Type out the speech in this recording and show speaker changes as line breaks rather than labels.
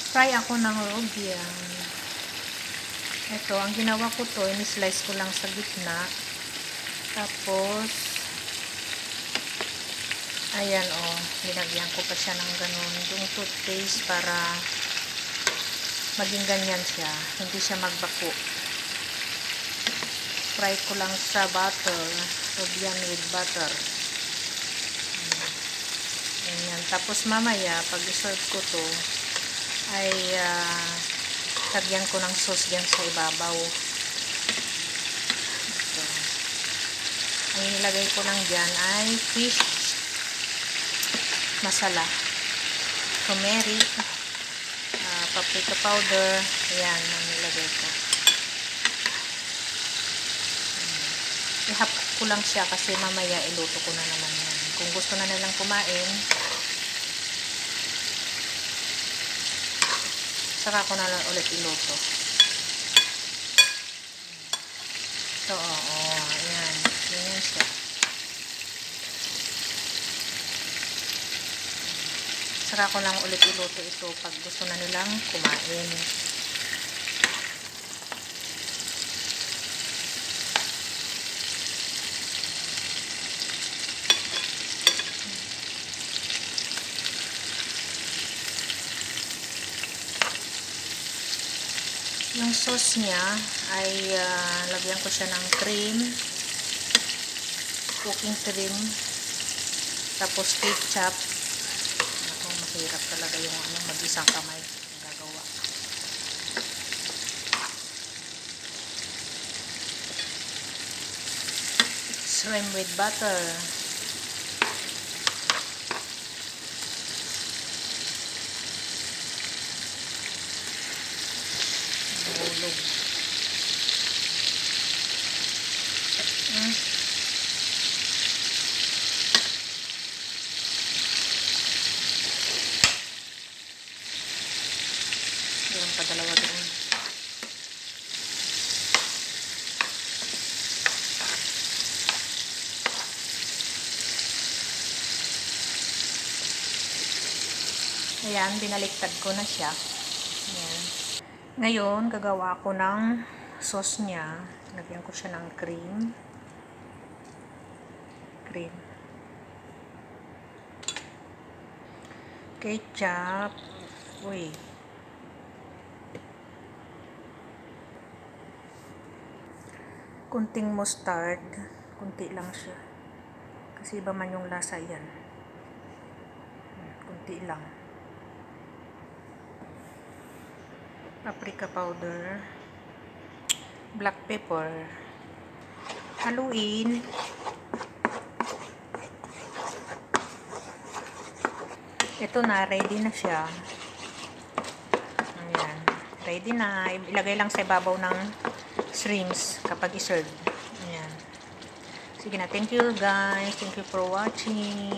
Fry ako ng lubian. Ito, ang ginawa ko to, ini-slice ko lang sa gitna. Tapos, ayan nilagyan ko pa siya ng ganun, yung toothpaste para maging ganyan siya, hindi siya magbako. Fry ko lang sa butter, lubian with butter. Ganyan. Tapos mamaya, pag i-serve ko to, ay lagyan ko ng sauce dyan sa ibabaw. Ito. Ang inilagay ko lang dyan ay fish masala, turmeric, paprika powder. Ayan ang nilagay ko. Ihapok ko lang siya kasi mamaya iluto ko na naman yan. Kung gusto na nilang kumain, saka ko na lang ulit iluto. So, ayan. Ganyan siya. Saka ko lang ulit iluto ito pag gusto na nilang kumain. Yung sauce niya ay lagyan ko siya ng cream, cooking cream, tapos ketchup. Mahirap talaga yung mag-isang kamay gagawa. Shrimp with butter. Hulog. Yung padalawa doon. Ayan, binaliktad ko na siya. Ayan. Ngayon, gagawa ako ng sauce niya. Lagyan ko siya ng cream. Ketchup. Uy. Kunting mustard. Kunti lang siya. Kasi iba man yung lasa yan. Kunti lang. Paprika powder. Black pepper. Haluin. Ito na, ready na siya. Ayan. Ready na. Ilagay lang sa ibabaw ng shrimps kapag i-serve. Ayan. Sige na. Thank you guys. Thank you for watching.